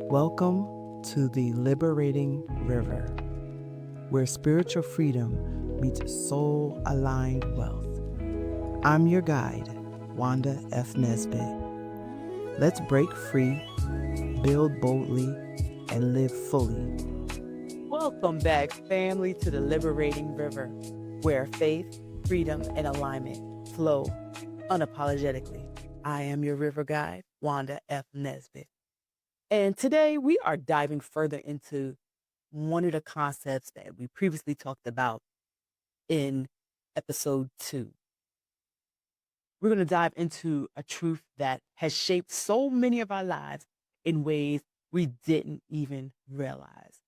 Welcome to the Liberating River, where spiritual freedom meets soul aligned wealth. I'm your guide, Wanda F. Nesbit. Let's break free, build boldly, and live fully. Welcome back, family, to the Liberating River, where faith, freedom, and alignment flow unapologetically. I am your river guide, Wanda F. Nesbit. And today we are diving further into one of the concepts that we previously talked about in episode 2. We're going to dive into a truth that has shaped so many of our lives in ways we didn't even realize.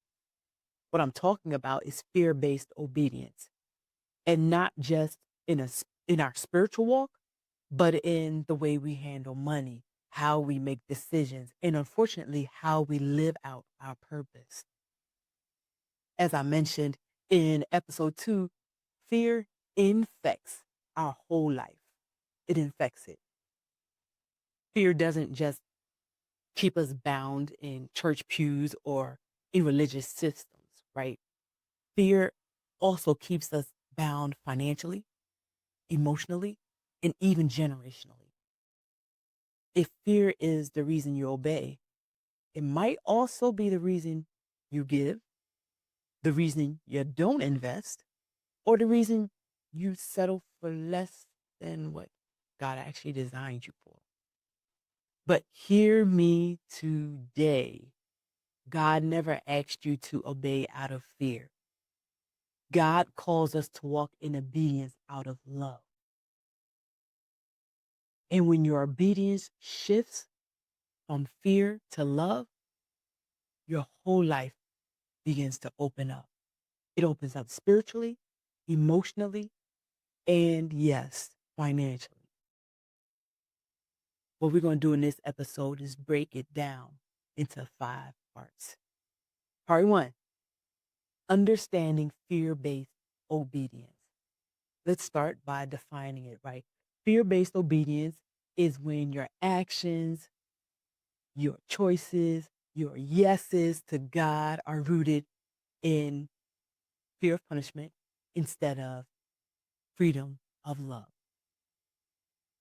What I'm talking about is fear-based obedience, and not just in our spiritual walk, but in the way we handle money, how we make decisions, and unfortunately, how we live out our purpose. As I mentioned in episode 2, fear infects our whole life. It infects it. Fear doesn't just keep us bound in church pews or in religious systems, right? Fear also keeps us bound financially, emotionally, and even generationally. If fear is the reason you obey, it might also be the reason you give, the reason you don't invest, or the reason you settle for less than what God actually designed you for. But hear me today. God never asked you to obey out of fear. God calls us to walk in obedience out of love. And when your obedience shifts from fear to love, your whole life begins to open up. It opens up spiritually, emotionally, and yes, financially. What we're going to do in this episode is break it down into 5 parts. Part 1, understanding fear-based obedience. Let's start by defining it, right? Fear-based obedience is when your actions, your choices, your yeses to God are rooted in fear of punishment instead of freedom of love.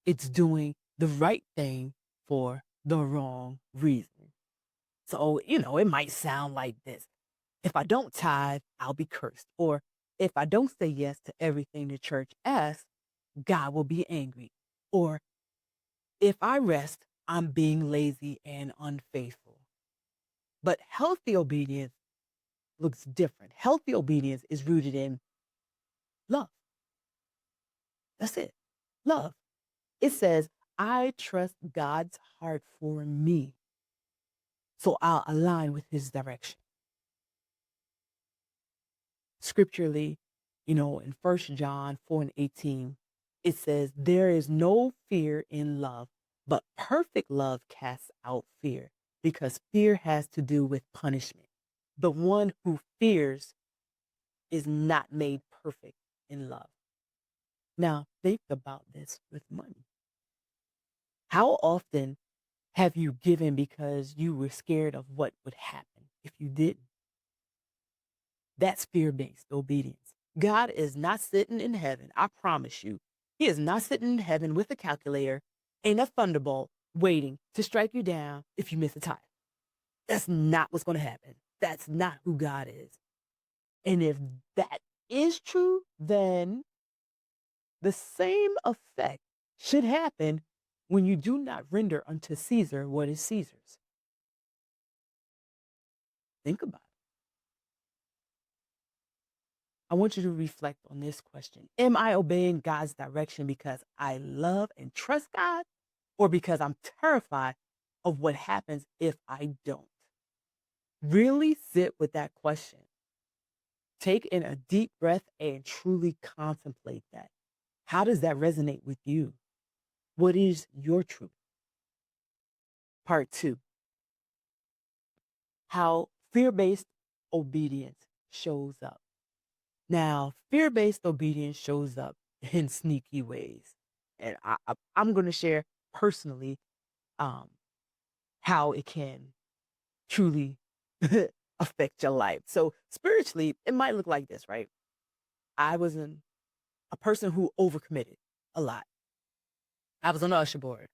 It's doing the right thing for the wrong reason. So, it might sound like this. If I don't tithe, I'll be cursed. Or if I don't say yes to everything the church asks, God will be angry. Or if I rest, I'm being lazy and unfaithful. But healthy obedience looks different. Healthy obedience is rooted in love. That's it. Love. It says, I trust God's heart for me, so I'll align with his direction. Scripturally, in 1 John 4:18, it says, there is no fear in love, but perfect love casts out fear, because fear has to do with punishment. The one who fears is not made perfect in love. Now, think about this with money. How often have you given because you were scared of what would happen if you didn't? That's fear-based obedience. God is not sitting in heaven, I promise you. He is not sitting in heaven with a calculator and a thunderbolt waiting to strike you down if you miss a tithe. That's not what's going to happen. That's not who God is. And if that is true, then the same effect should happen when you do not render unto Caesar what is Caesar's. Think about it. I want you to reflect on this question. Am I obeying God's direction because I love and trust God, or because I'm terrified of what happens if I don't? Really sit with that question. Take in a deep breath and truly contemplate that. How does that resonate with you? What is your truth? Part 2, how fear-based obedience shows up. Now, fear-based obedience shows up in sneaky ways. And I'm going to share personally how it can truly affect your life. So spiritually, it might look like this, right? I was a person who overcommitted a lot. I was on the usher board.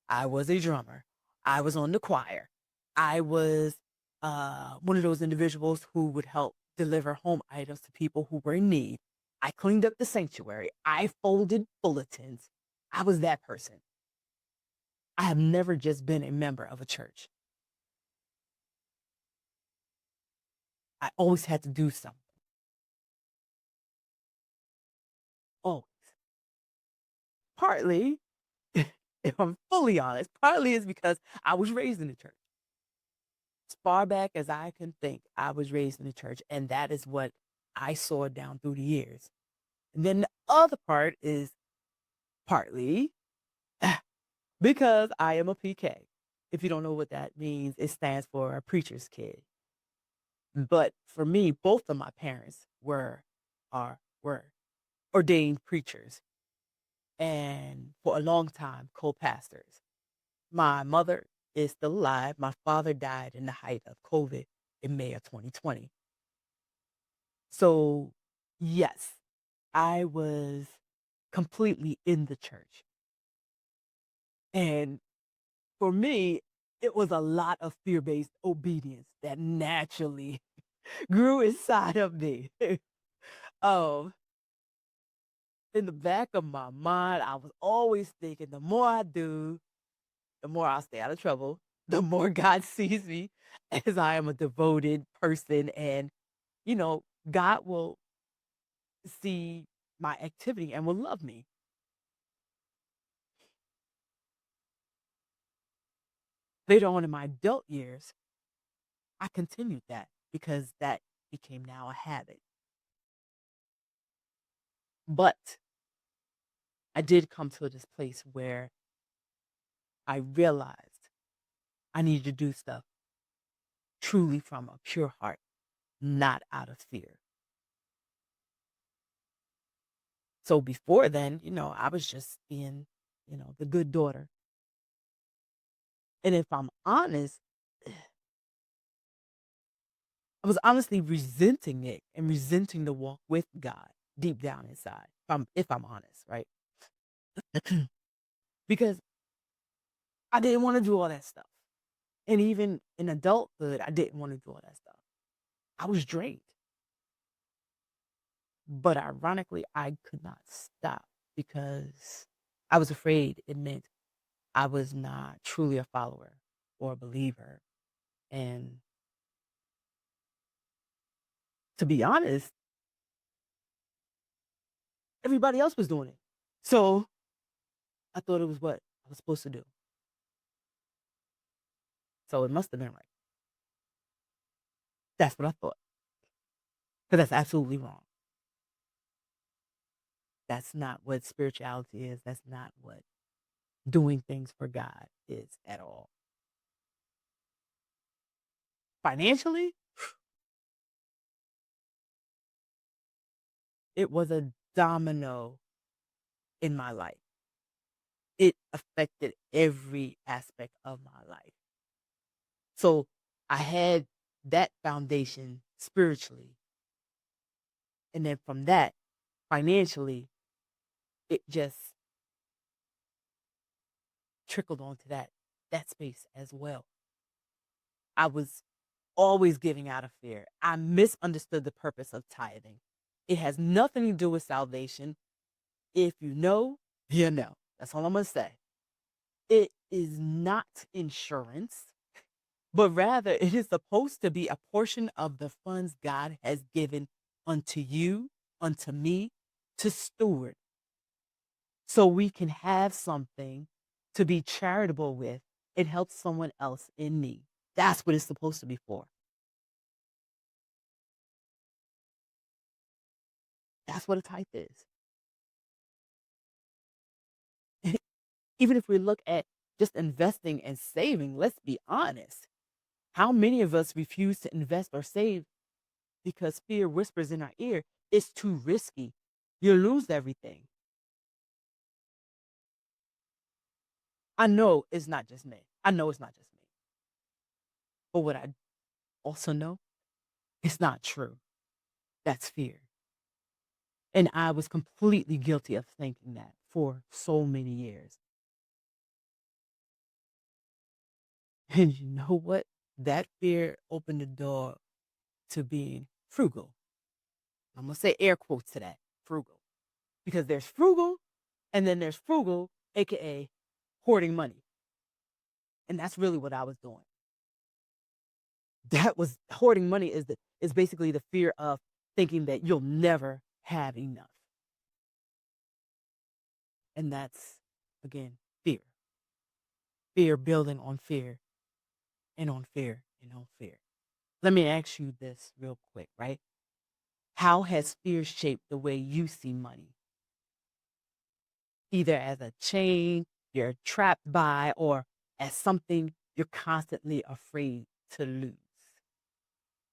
I was a drummer. I was on the choir. I was one of those individuals who would help deliver home items to people who were in need. I cleaned up the sanctuary. I folded bulletins. I was that person. I have never just been a member of a church. I always had to do something. Always. Partly, if I'm fully honest, partly is because I was raised in the church. As far back as I can think, I was raised in the church, and that is what I saw down through the years. And then the other part is partly because I am a PK. If you don't know what that means, it stands for a preacher's kid. But for me, both of my parents were ordained preachers and for a long time co-pastors. My mother is still alive. My father died in the height of COVID in May of 2020. So, yes, I was completely in the church. And for me, it was a lot of fear based obedience that naturally grew inside of me. um, in the back of my mind, I was always thinking the more I do, the more I'll stay out of trouble, the more God sees me as I am a devoted person. And, you know, God will see my activity and will love me. Later on in my adult years, I continued that because that became now a habit. But I did come to this place where I realized I needed to do stuff truly from a pure heart, not out of fear. So before then, I was just being, the good daughter. And if I'm honest, I was honestly resenting it and resenting the walk with God deep down inside. If I'm honest, right? Because I didn't want to do all that stuff. And even in adulthood, I didn't want to do all that stuff. I was drained. But ironically, I could not stop because I was afraid it meant I was not truly a follower or a believer. And to be honest, everybody else was doing it. So I thought it was what I was supposed to do. So it must have been right. That's what I thought. Because that's absolutely wrong. That's not what spirituality is. That's not what doing things for God is at all. Financially, it was a domino in my life. It affected every aspect of my life. So I had that foundation spiritually. And then from that, financially, it just trickled onto that space as well. I was always giving out of fear. I misunderstood the purpose of tithing. It has nothing to do with salvation. If you know, you know. That's all I'm going to say. It is not insurance, but rather it is supposed to be a portion of the funds God has given unto you, unto me, to steward, so we can have something to be charitable with. It helps someone else in need. That's what it's supposed to be for. That's what a tithe is. Even if we look at just investing and saving, let's be honest. How many of us refuse to invest or save because fear whispers in our ear, it's too risky. You'll lose everything. I know it's not just me. I know it's not just me. But what I Also know it's not true. That's fear. And I was completely guilty of thinking that for so many years. And you know what? That fear opened the door to being frugal. I'm going to say air quotes to that, frugal. Because there's frugal and then there's frugal, AKA hoarding money. And that's really what I was doing. That was hoarding money is basically the fear of thinking that you'll never have enough. And that's, again, fear. Fear building on fear and on fear and on fear. Let me ask you this real quick, right? How has fear shaped the way you see money? Either as a chain you're trapped by or as something you're constantly afraid to lose.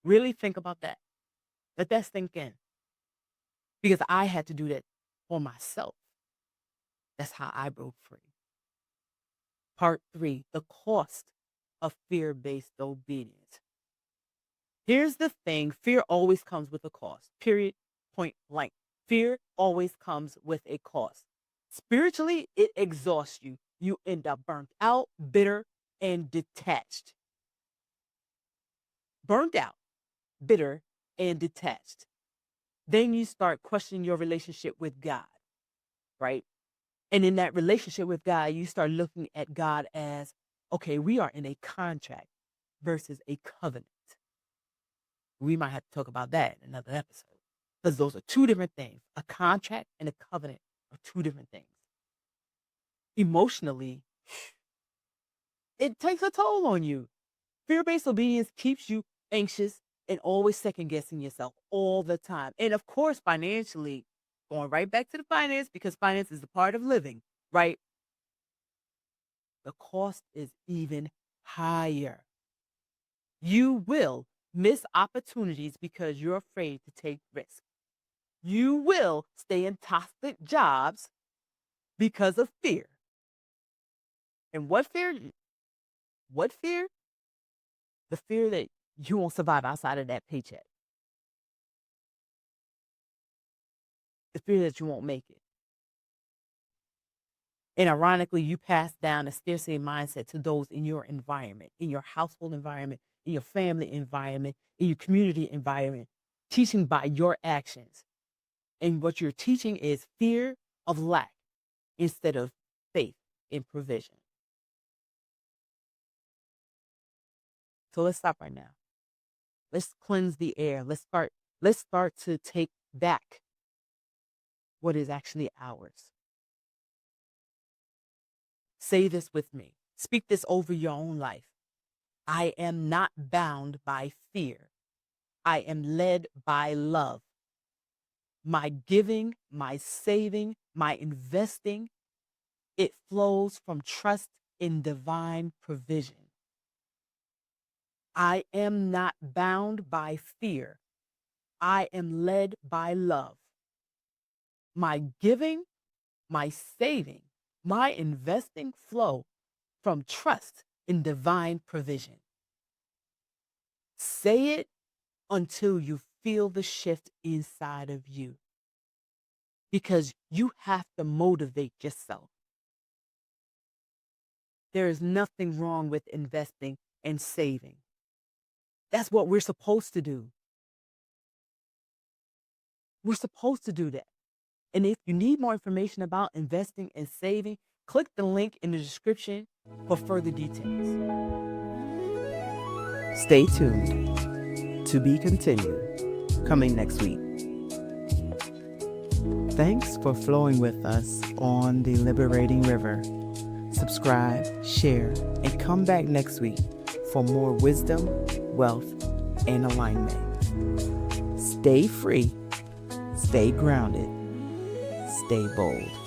Really think about that. Let that sink in. Because I had to do that for myself. That's how I broke free. Part 3, the cost of fear-based obedience. Here's the thing, fear always comes with a cost, period, point blank. Fear always comes with a cost. Spiritually, it exhausts you. You end up burnt out, bitter, and detached. Burnt out, bitter, and detached. Then you start questioning your relationship with God, right? And in that relationship with God, you start looking at God as, okay, we are in a contract versus a covenant. We might have to talk about that in another episode because those are two different things. A contract and a covenant are two different things. Emotionally, it takes a toll on you. Fear-based obedience keeps you anxious and always second-guessing yourself all the time. And of course, financially, going right back to the finance because finance is a part of living, right? The cost is even higher. You will miss opportunities because you're afraid to take risks. You will stay in toxic jobs because of fear. And what fear? What fear? The fear that you won't survive outside of that paycheck. The fear that you won't make it. And ironically, you pass down a scarcity mindset to those in your environment, in your household environment, in your family environment, in your community environment, teaching by your actions. And what you're teaching is fear of lack instead of faith in provision. So let's stop right now. Let's cleanse the air. Let's start to take back what is actually ours. Say this with me. Speak this over your own life. I am not bound by fear. I am led by love. My giving, my saving, my investing, it flows from trust in divine provision. I am not bound by fear. I am led by love. My giving, my saving, my investing flow from trust in divine provision. Say it until you feel the shift inside of you. Because you have to motivate yourself. There is nothing wrong with investing and saving. That's what we're supposed to do. We're supposed to do that. And if you need more information about investing and saving, click the link in the description for further details. Stay tuned. To be continued. Coming next week. Thanks for flowing with us on the Liberating River. Subscribe, share, and come back next week for more wisdom, wealth, and alignment. Stay free, stay grounded, stay bold.